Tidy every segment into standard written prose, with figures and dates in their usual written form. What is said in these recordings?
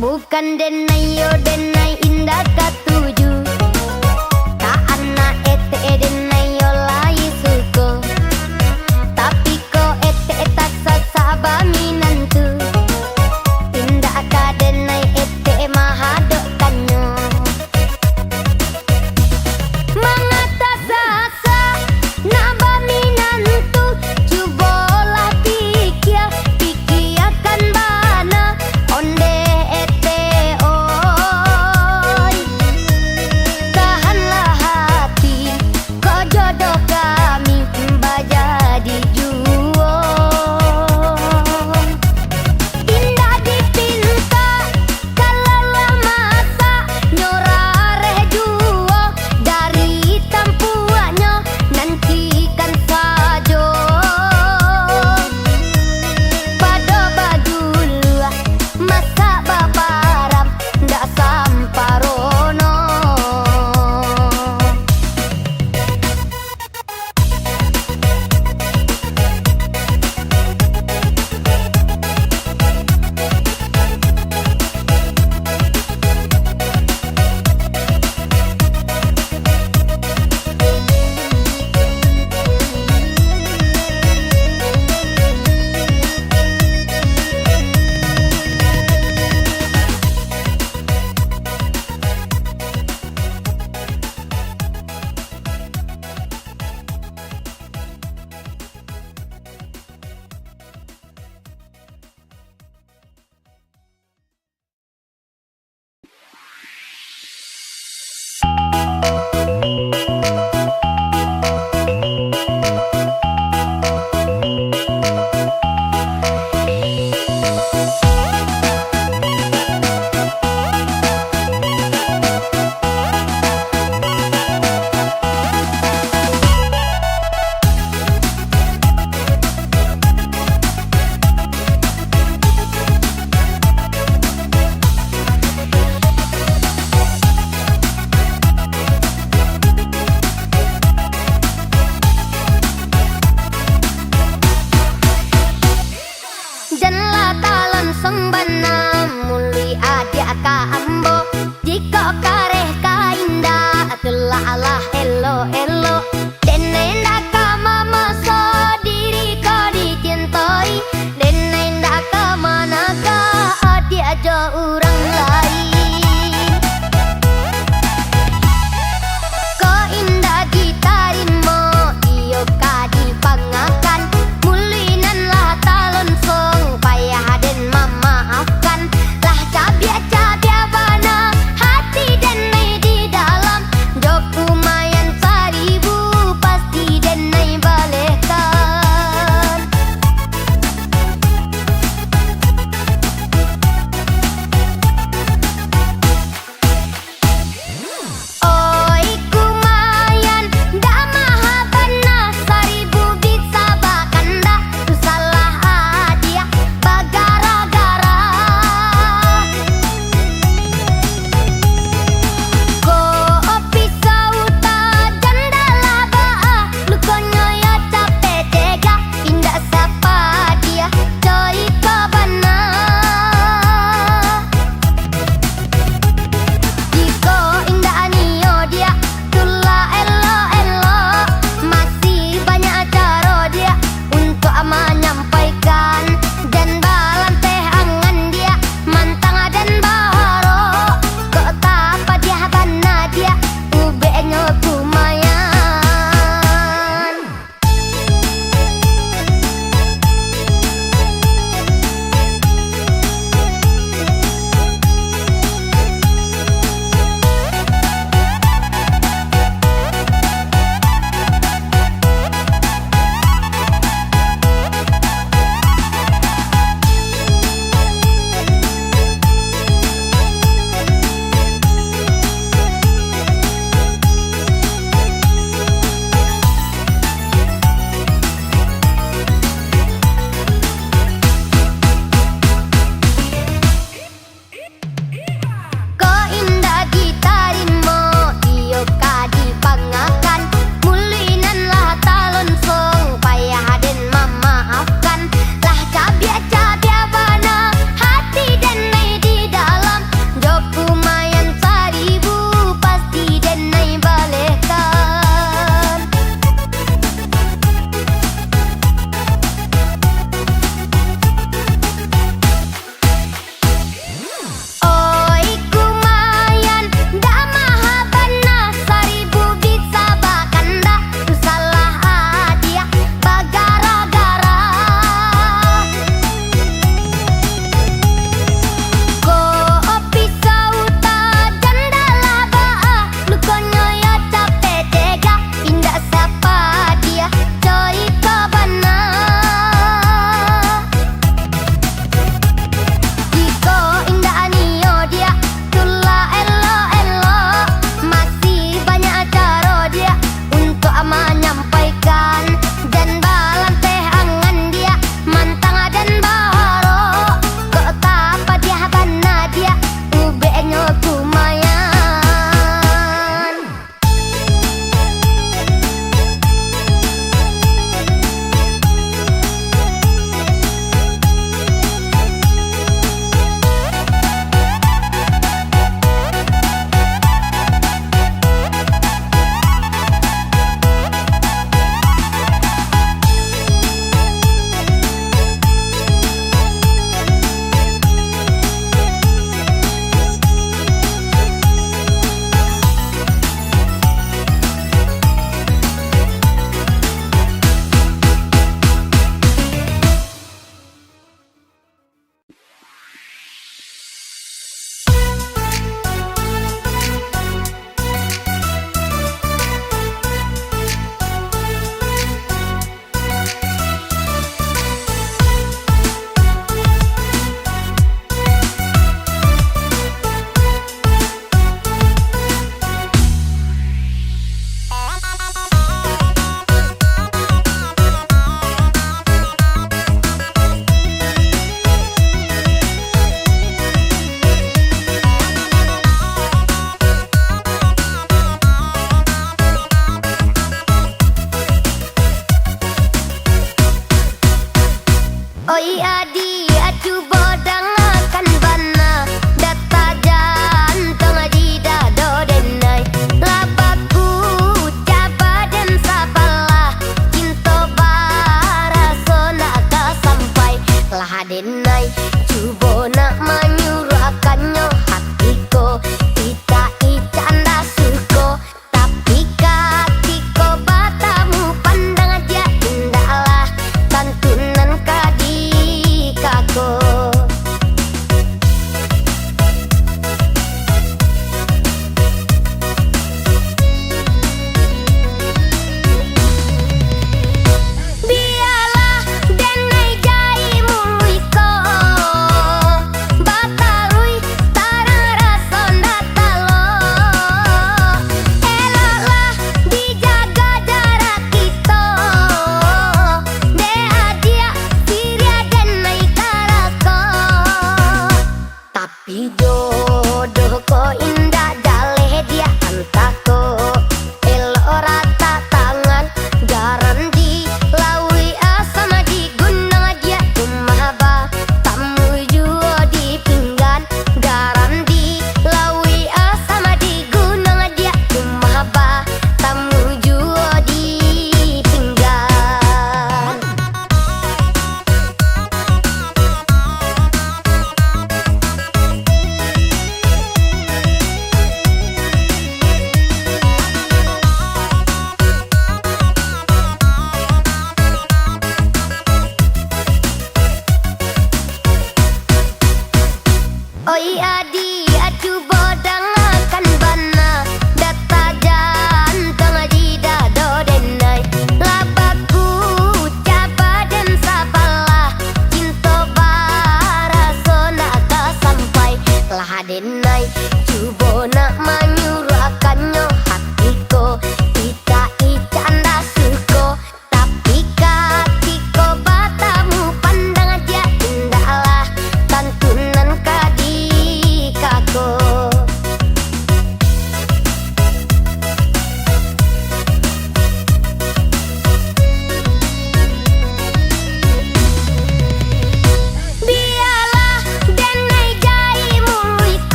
Bukan denai yo denai indah katuju, tak anak ete denai yo lai suko, tapi ko ete tak sasaba minantu, indah ka denai ete mahadok kanyo. Mangata sasa naba minantu, cubolah pikir pikirkan bana onde. Ko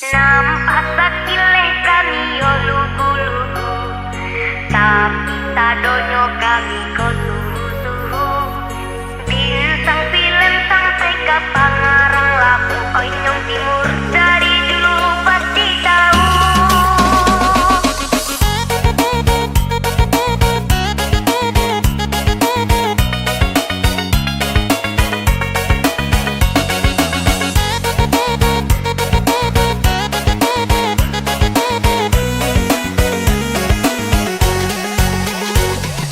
Nampak sakileh kami yo lugu-lugu, tapi sadonyo kami ko suhu-suhu. Bintang film sampai ke Pangarang Labu, Onyong Timur dari dulu pasti tahu.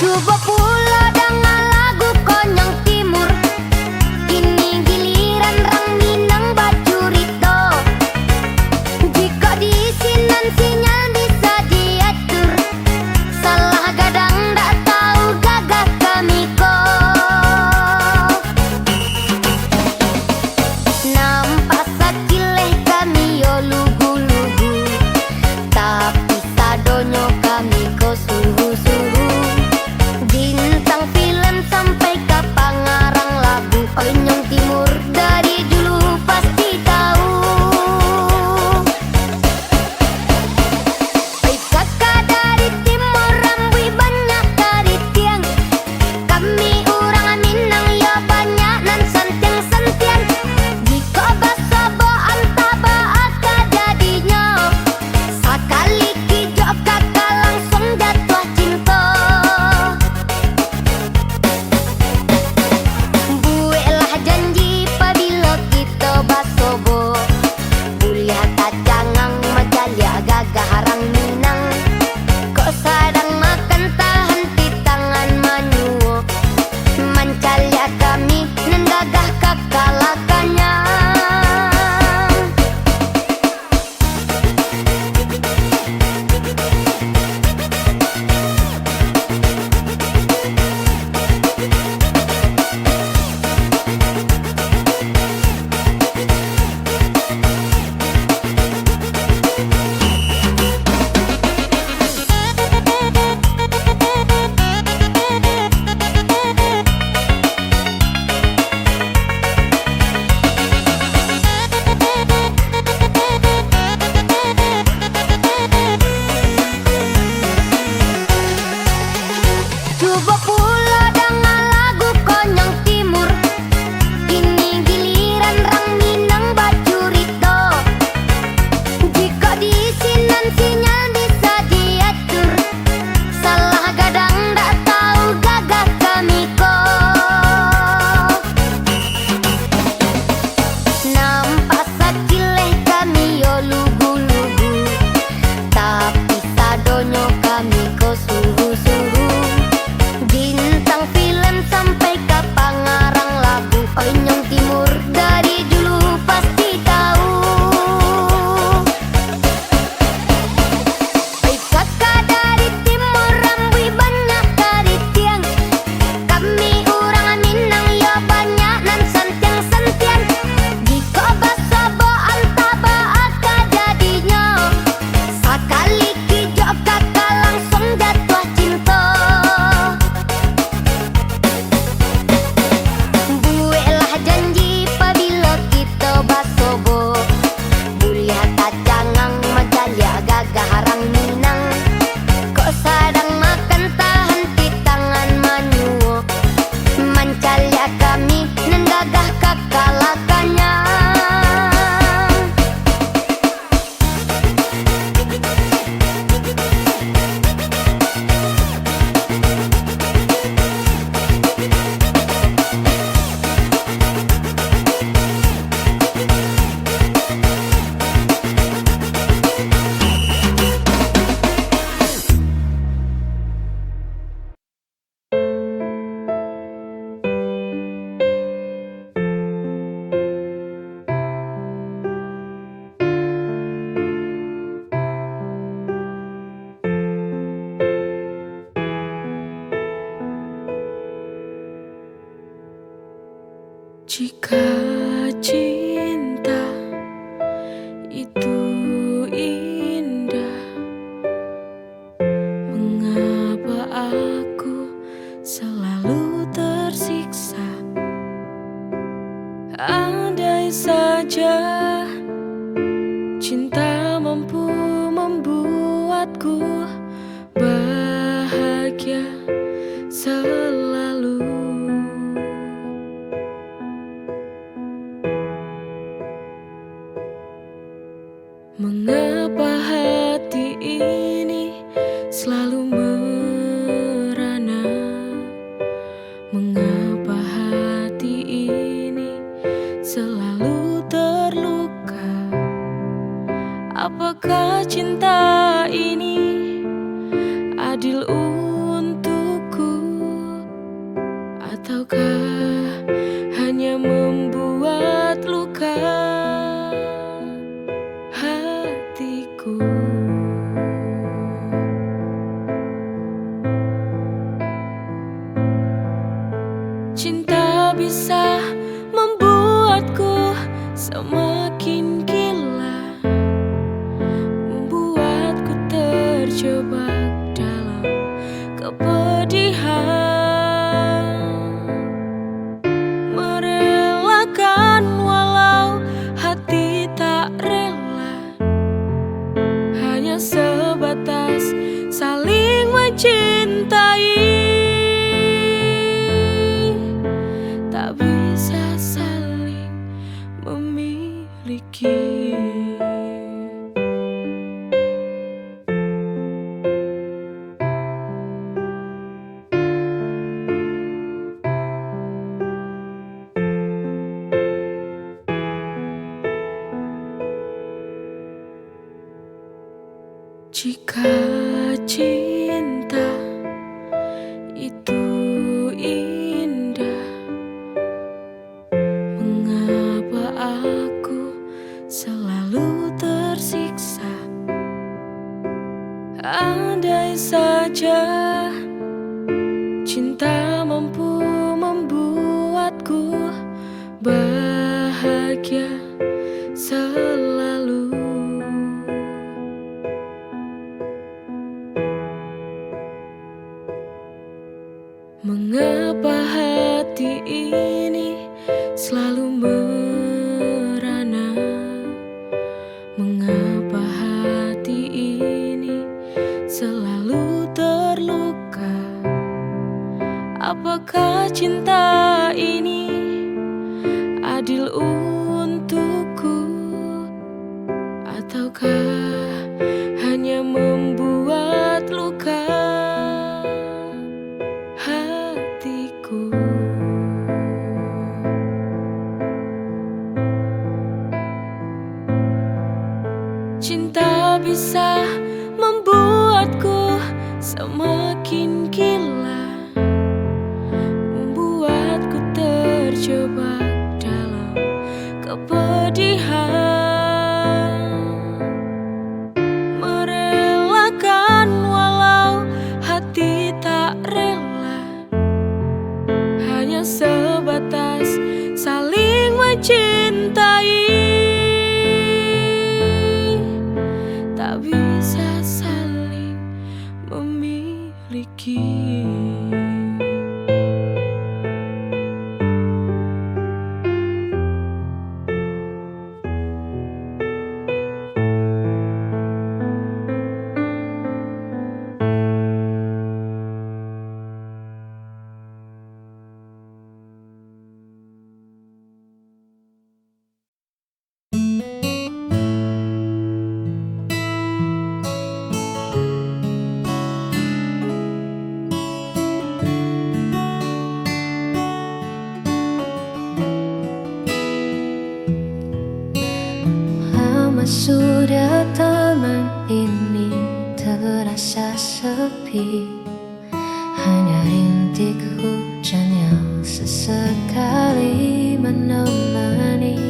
Coba pula dengan lagu Konyong Timur, ini giliran Rang Minang bacurito. Jika di sinan sinyal bisa diatur, salah gadang ndak tahu gagah kami ko. Nampak sakileh kami yo lugu-lugu, tapi sadonyo kami ko suhu-suhu. Bintang film sampai ke Pangarang Labu, Onyong Timur dari dulu pasti tahu. Oi kakak dari timur, rambui banyak dari tiang. Kami orang Minang ya banyak nan sentian-sentian. Jika basobo antaba aka jadinya, sekali kijok kakak langsung jatuh cinta. Buelah janji pabila kita basobo, bulihat tacangang macalia gagah Rang Minang. Kok sadang makan tahan di tangan manyuo, mancalia kami nan gagah kakalakannya. Coba pula dengan lagu Konyong Timur, ini giliran Rang Minang bacurito. Jika di sinan sinyal bisa diatur, salah gadang ndak tahu gagah kami ko. Nampak sakileh kami yo lugu-lugu, tapi sadonyo kami ko suhu-suhu. Bintang film sampai ke Pangarang Labu, Onyong Timur dari dulu pasti tahu. Oi kakak dari timur, rambui banyak dari tiang. Kami orang Minang ya banyak nan sentian-sentian. Jika basobo antaba aka jadinya, sekali kijok kakak langsung jatuh cinta. Buelah janji pabila kita basobo, bulihat tacangang macalia gagah Rang Minang. Kok sadang makan tahan di tangan manyuo, mancalia kami nan gagah kakalakannya. Jika cinta itu indah, mengapa aku selalu tersiksa? Andai saja cinta bisa membuatku semakin gila, membuatku terjebak dalam kepedihan, merelakan walau hati tak rela, hanya sebatas saling mencintai. Tak bisa saling memiliki. Jika cinta itu indah, mengapa aku selalu tersiksa? Andai saja cinta mampu membuatku bahagia selalu. Mengapa hati ini selalu merana? Mengapa hati ini selalu terluka? Apakah cinta ini adil untukku? Ataukah hanya membuat luka hatiku? Cinta bisa membuatku semakin gila, membuatku terjebak dalam kepedihan, merelakan walau hati tak rela, hanya sebatas saling mencintai. Tak bisa saling memiliki. Lama sudah taman ini terasa sepi, hanya rintik hujan yang sesekali menemani.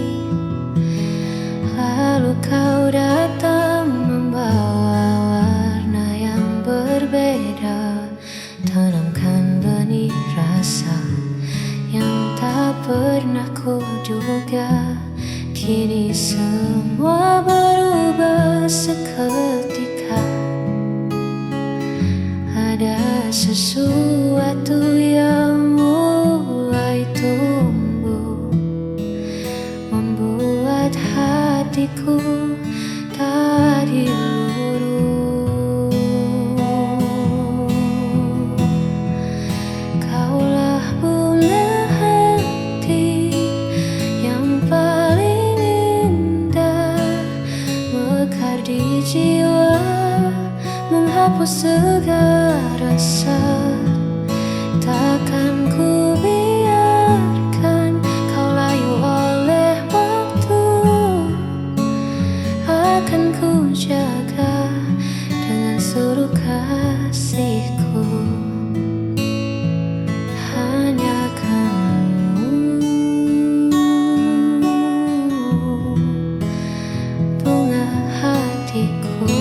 Lalu kau datang membawa warna yang berbeda, tanamkan benih rasa yang tak pernah kuduga. Kini semua berubah seketika, ada sesuatu yang mulai tumbuh, membuat hatiku tak diluru. Kaulah bunga hati yang paling indah, mekar di jiwa, menghapus segala rasa. Takkan ku biarkan kau layu oleh waktu, akan ku jaga dengan seluruh kasihku. Hanya kamu, bunga hatiku.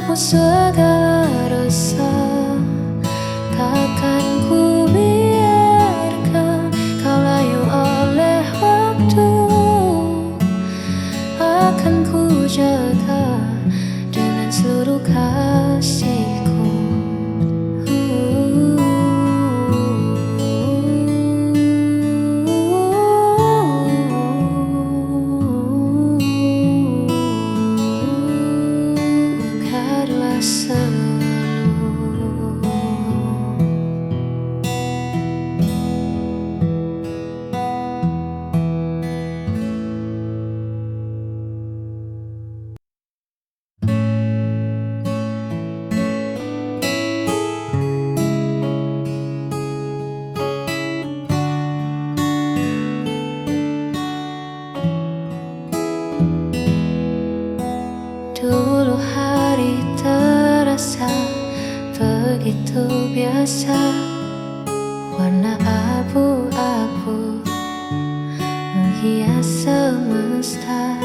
hapus segala rasa. Takkan ku biarkan kau layu oleh waktu. Akan ku jaga dengan seluruh kasihku. Biarlah selalu. Dulu hari terasa begitu biasa, warna abu-abu menghias semesta.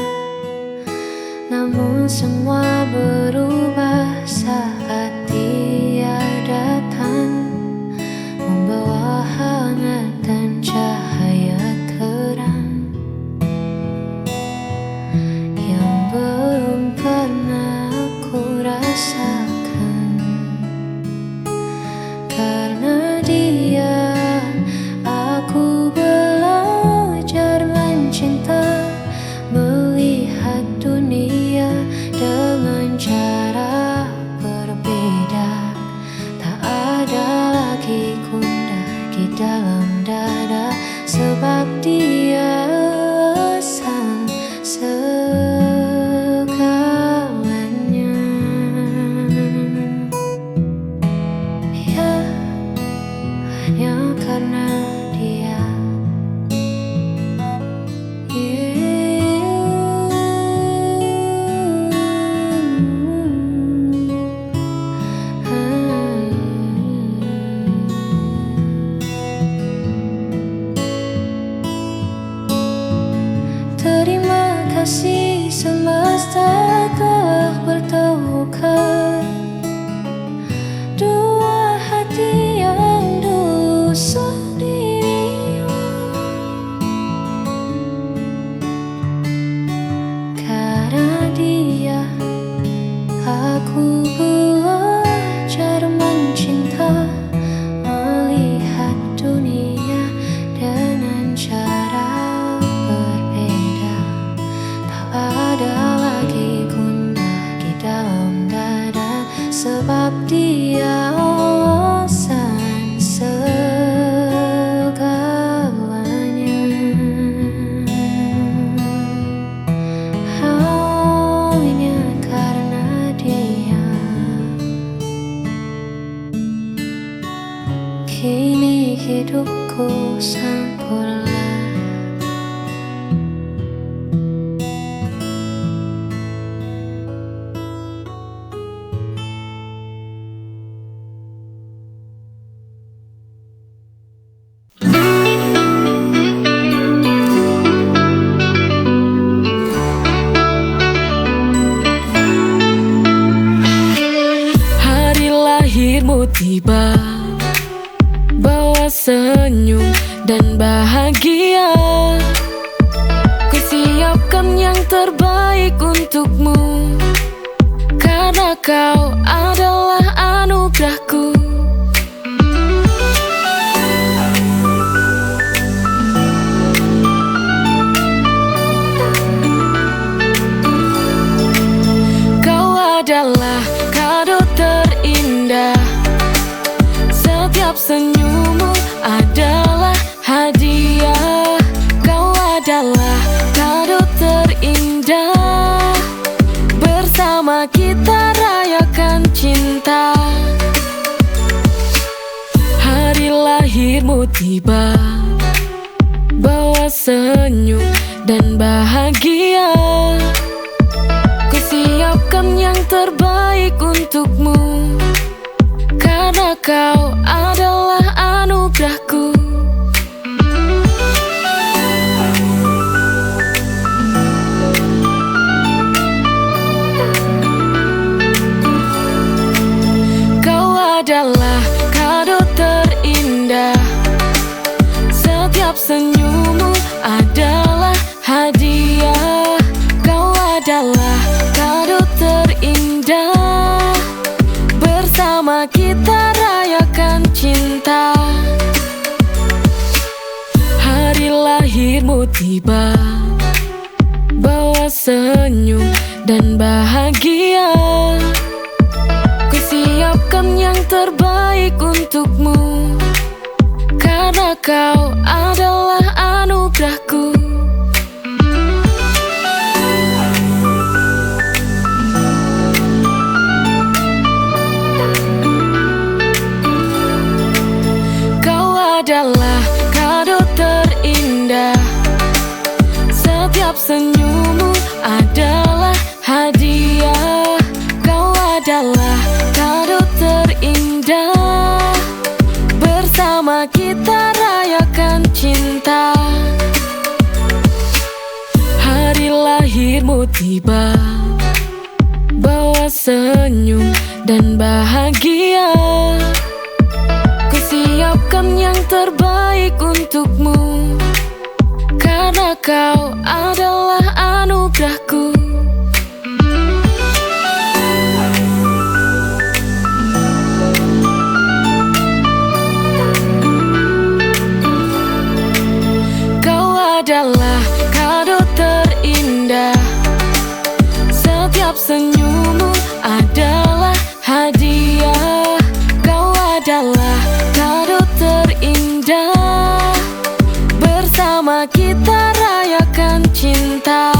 Namun semua berubah saat dia datang, membawa hangat dan cahaya terang yang belum pernah aku rasakan. Karena dia, aku belajar mencinta, melihat dunia dengan cara berbeda. Tak ada lagi gundah di dalam dada, sebab dia sang segalanya. Ya, hanya karena dia. Terima kasih semesta telah bertemukan dua hati yang dulu sendiri. Karena dia, aku belajar mencinta, melihat dunia dengan cara berbeda. Tak ada lagi gundah di dalam dada, sebab dia alasan segalanya. Hanya karena dia. Kini hidupku sempurna. Hari lahirmu tiba, bawa senyum dan bahagia. Kusiapkan yang terbaik untukmu, karena kau adalah anugerahku. Kau adalah kado terindah, setiap senyummu adalah hadiah. Kau adalah kado terindah, bersama kita rayakan cinta. Hari lahirmu tiba, bawa senyum dan bahagia. Kusiapkan yang terbaik untukmu, karena kau adalah anugerahku. senyummu adalah hadiah. Kau adalah kado terindah. Bersama kita rayakan cinta. Hari lahirmu tiba, bawa senyum dan bahagia. Ku siapkan yang terbaik untukmu, karena kau adalah anugerahku. Kau adalah kado terindah. Setiap senyummu adalah hadiah. Kau adalah kado terindah. Bersama kita rayakan cinta. Hari lahirmu tiba, bawa senyum dan bahagia. Ku siapkan yang terbaik untukmu, karena kau adalah anugerahku. Kau adalah kado terindah. Setiap senyummu adalah hadiah. Kau adalah kado terindah. Bersama kita rayakan cinta.